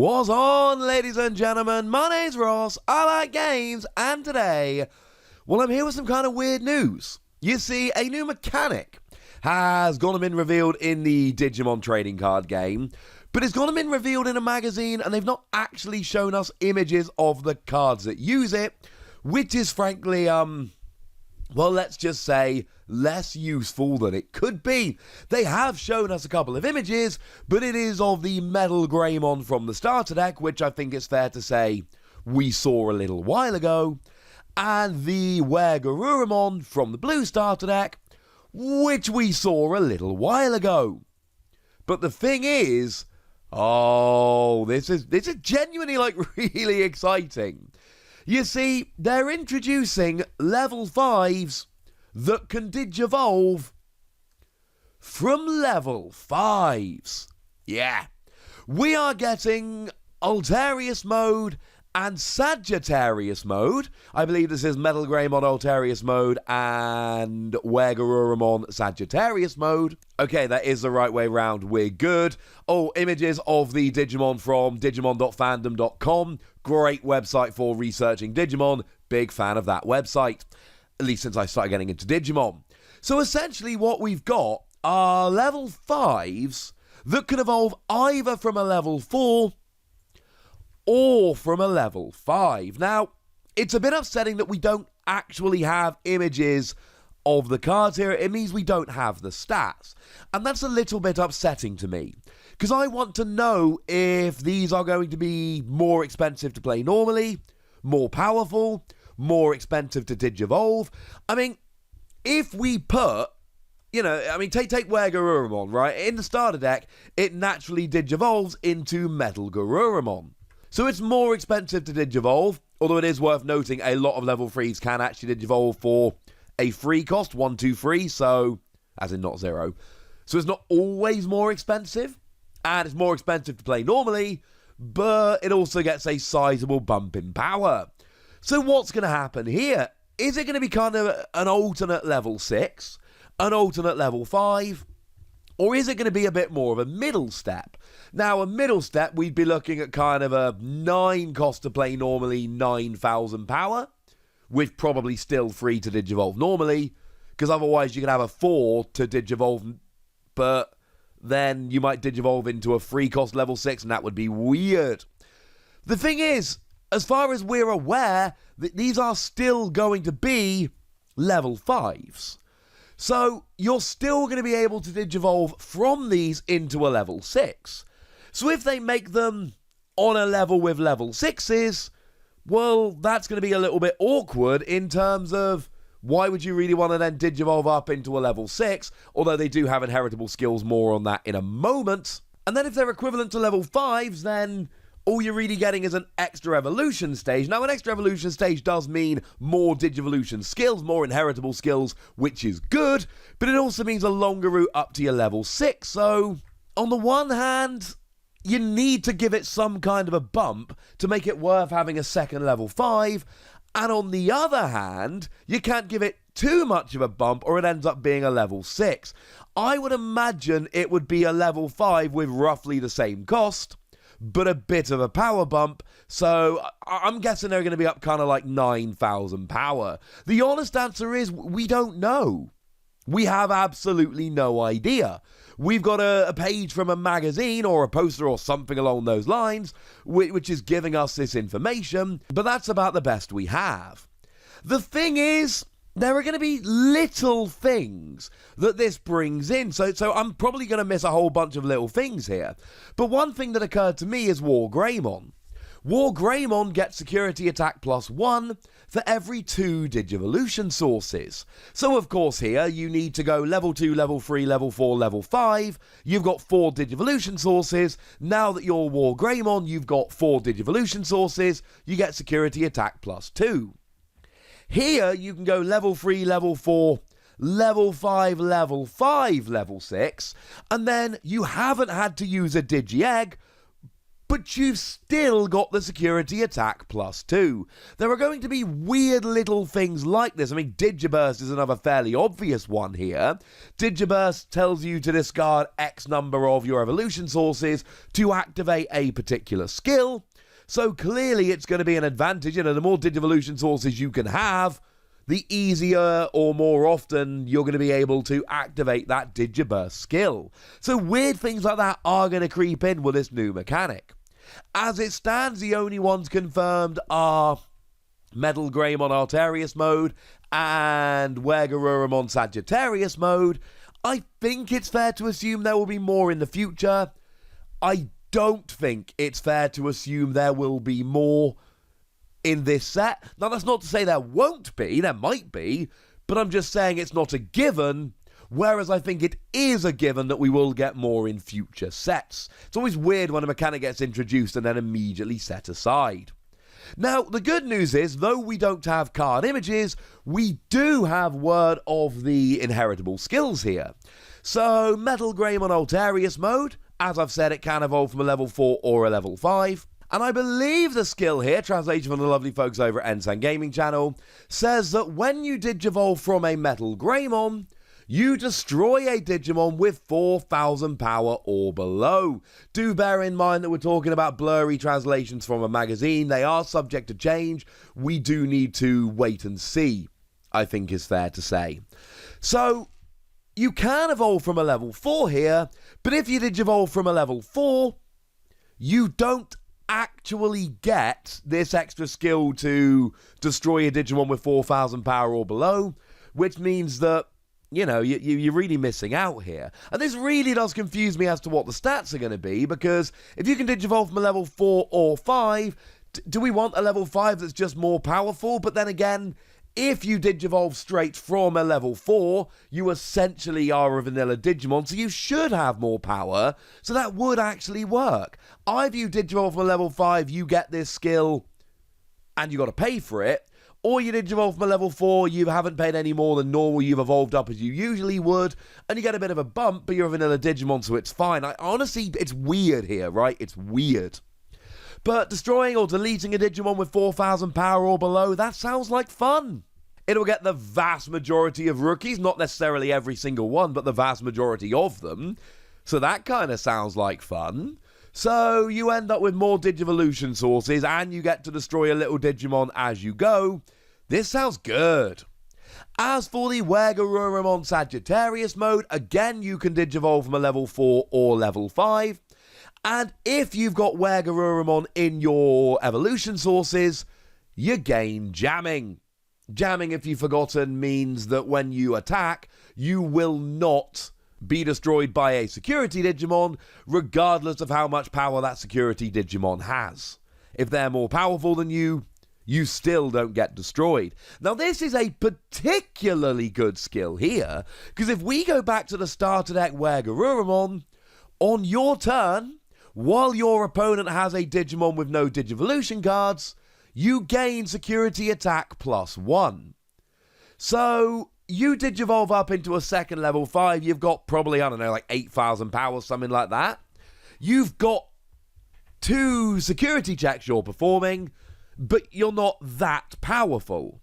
What's on, ladies and gentlemen? My name's Ross, I like games, and today, well, I'm here with some kind of weird news. You see, a new mechanic has gone and been revealed in the Digimon trading card game, but it's gone and been revealed in a magazine, and they've not actually shown us images of the cards that use it, which is frankly, well, let's just say, less useful than it could be. They have shown us a couple of images, but it is of the Metal Greymon from the starter deck, which I think it's fair to say we saw a little while ago, and the Garurumon from the blue starter deck, which we saw a little while ago. But the thing is, this is genuinely, really exciting. You see, they're introducing level 5s that can digivolve from level 5s. Yeah. We are getting Altarius mode and Sagittarius mode. I believe this is Metal Greymon Altarius mode and Garurumon Sagittarius mode. Okay, that is the right way round. We're good. Oh, images of the Digimon from digimon.fandom.com. Great website for researching Digimon. Big fan of that website. At least since I started getting into Digimon. So essentially what we've got are level 5s that can evolve either from a level 4 or from a level 5. Now, it's a bit upsetting that we don't actually have images of the cards here. It means we don't have the stats. And that's a little bit upsetting to me, because I want to know if these are going to be more expensive to play normally, more powerful, more expensive to digivolve. I mean, if we put, take Garurumon, right? In the starter deck, it naturally digivolves into Metal Garurumon. So it's more expensive to digivolve, although it is worth noting a lot of level 3s can actually digivolve for a free cost, 1, 2, 3, so, as in not 0. So it's not always more expensive, and it's more expensive to play normally, but it also gets a sizable bump in power. So what's going to happen here? Is it going to be kind of an alternate level 6, an alternate level 5, or is it going to be a bit more of a middle step? Now, a middle step, we'd be looking at kind of a 9 cost to play normally, 9,000 power, with probably still free to digivolve normally, because otherwise you could have a 4 to digivolve, but then you might digivolve into a free cost level 6, and that would be weird. The thing is, as far as we're aware, these are still going to be level 5s. So you're still going to be able to digivolve from these into a level 6. So if they make them on a level with level 6s, well, that's going to be a little bit awkward in terms of why would you really want to then digivolve up into a level 6, although they do have inheritable skills, more on that in a moment. And then if they're equivalent to level 5s, then all you're really getting is an extra evolution stage. Now, an extra evolution stage does mean more Digivolution skills, more inheritable skills, which is good, but it also means a longer route up to your level 6. So, on the one hand, you need to give it some kind of a bump to make it worth having a second level 5, and on the other hand, you can't give it too much of a bump or it ends up being a level 6. I would imagine it would be a level 5 with roughly the same cost, but a bit of a power bump, so I'm guessing they're going to be up kind of like 9,000 power. The honest answer is, we don't know. We have absolutely no idea. We've got a page from a magazine or a poster or something along those lines, which is giving us this information, but that's about the best we have. The thing is, there are going to be little things that this brings in, so I'm probably going to miss a whole bunch of little things here. But one thing that occurred to me is Greymon. Greymon gets security attack +1 for every 2 Digivolution sources. So of course here you need to go level 2, level 3, level 4, level 5. You've got 4 Digivolution sources. Now that you're Greymon, you've got 4 Digivolution sources. You get security attack +2. Here, you can go level 3, level 4, level 5, level 5, level 6, and then you haven't had to use a Digi-Egg, but you've still got the security attack +2. There are going to be weird little things like this. I mean, Digiburst is another fairly obvious one here. Digiburst tells you to discard X number of your evolution sources to activate a particular skill. So clearly it's going to be an advantage, and the more Digivolution sources you can have, the easier or more often you're going to be able to activate that Digiburst skill. So weird things like that are going to creep in with this new mechanic. As it stands, the only ones confirmed are Metal Greymon Arterius mode and Wergaruramon Sagittarius mode. I think it's fair to assume there will be more in the future. I don't think it's fair to assume there will be more in this set. Now, that's not to say there won't be, there might be, but I'm just saying it's not a given, whereas I think it is a given that we will get more in future sets. It's always weird when a mechanic gets introduced and then immediately set aside. Now, the good news is, though we don't have card images, we do have word of the inheritable skills here. So, Metal Greymon Alterius mode, as I've said, it can evolve from a level 4 or a level 5. And I believe the skill here, translation from the lovely folks over at Ensign Gaming Channel, says that when you Digivolve from a Metal Greymon, you destroy a Digimon with 4,000 power or below. Do bear in mind that we're talking about blurry translations from a magazine. They are subject to change. We do need to wait and see, I think is fair to say. So, you can evolve from a level 4 here, but if you Digivolve from a level 4, you don't actually get this extra skill to destroy a Digimon with 4,000 power or below, which means that, you know, you're really missing out here. And this really does confuse me as to what the stats are going to be, because if you can Digivolve from a level 4 or 5, do we want a level 5 that's just more powerful? But then again, if you Digivolve straight from a level 4, you essentially are a vanilla Digimon, so you should have more power, so that would actually work. Either you Digivolve from a level 5, you get this skill, and you got to pay for it, or you Digivolve from a level 4, you haven't paid any more than normal, you've evolved up as you usually would, and you get a bit of a bump, but you're a vanilla Digimon, so it's fine. Honestly, it's weird here, right? It's weird. But destroying or deleting a Digimon with 4,000 power or below, that sounds like fun. It'll get the vast majority of rookies, not necessarily every single one, but the vast majority of them. So that kind of sounds like fun. So you end up with more Digivolution sources, and you get to destroy a little Digimon as you go. This sounds good. As for the Wergaruramon Sagittarius mode, again you can Digivolve from a level 4 or level 5. And if you've got Wergaruramon in your evolution sources, you gain jamming. Jamming, if you've forgotten, means that when you attack, you will not be destroyed by a security Digimon, regardless of how much power that security Digimon has. If they're more powerful than you, you still don't get destroyed. Now, this is a particularly good skill here, because if we go back to the starter deck Wergaruramon, on your turn, while your opponent has a Digimon with no Digivolution cards, you gain security attack +1. So, you Digivolve up into a second level 5, you've got probably, I don't know, like 8,000 power, something like that. You've got 2 security checks you're performing, but you're not that powerful.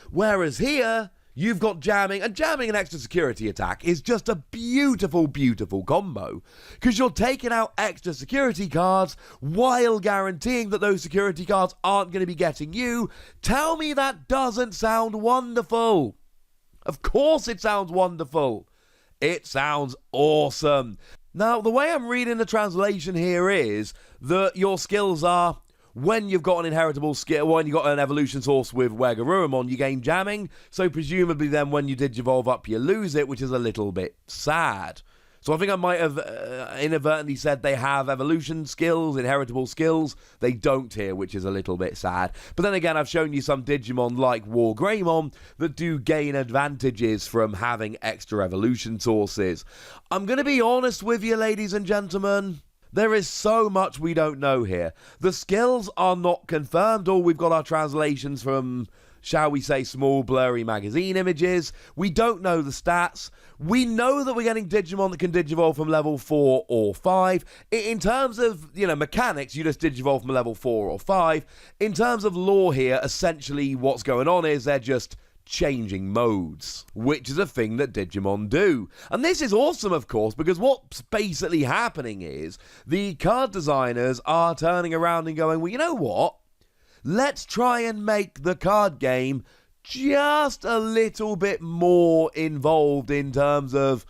Whereas here, you've got jamming, and jamming and extra security attack is just a beautiful, beautiful combo. Because you're taking out extra security cards while guaranteeing that those security cards aren't going to be getting you. Tell me that doesn't sound wonderful. Of course it sounds wonderful. It sounds awesome. Now, the way I'm reading the translation here is that your skills are, when you've got an inheritable skill, when you've got an evolution source with Wergaruramon, you gain jamming, so presumably then when you Digivolve up, you lose it, which is a little bit sad. So I think I might have inadvertently said they have evolution skills, inheritable skills. They don't here, which is a little bit sad. But then again, I've shown you some Digimon like War Greymon that do gain advantages from having extra evolution sources. I'm going to be honest with you, ladies and gentlemen. There is so much we don't know here. The skills are not confirmed. All we've got are translations from shall we say, small blurry magazine images. We don't know the stats. We know that we're getting Digimon that can Digivolve from level 4 or 5. In terms of, mechanics, you just Digivolve from level 4 or 5. In terms of lore here, essentially what's going on is they're just changing modes, which is a thing that Digimon do. And this is awesome, of course, because what's basically happening is the card designers are turning around and going, well, you know what? Let's try and make the card game just a little bit more involved in terms of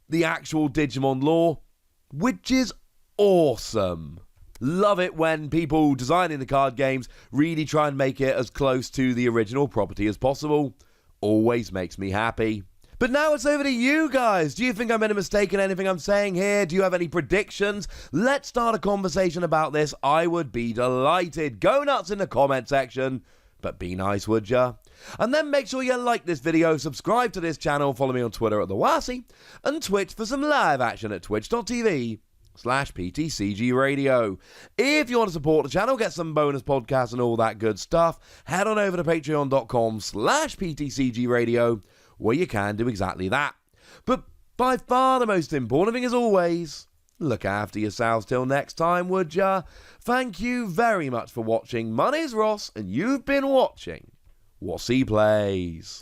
the actual Digimon lore, which is awesome. Love it when people designing the card games really try and make it as close to the original property as possible. Always makes me happy. But now it's over to you guys. Do you think I made a mistake in anything I'm saying here? Do you have any predictions? Let's start a conversation about this. I would be delighted. Go nuts in the comment section. But be nice, would ya? And then make sure you like this video, subscribe to this channel, follow me on Twitter at TheWasi, and Twitch for some live action at twitch.tv/PTCG Radio. If you want to support the channel, get some bonus podcasts and all that good stuff, head on over to patreon.com/PTCG Radio, where you can do exactly that. But by far the most important thing, as always, look after yourselves till next time, would ya? Thank you very much for watching. My name's Ross, and you've been watching Wasi Plays.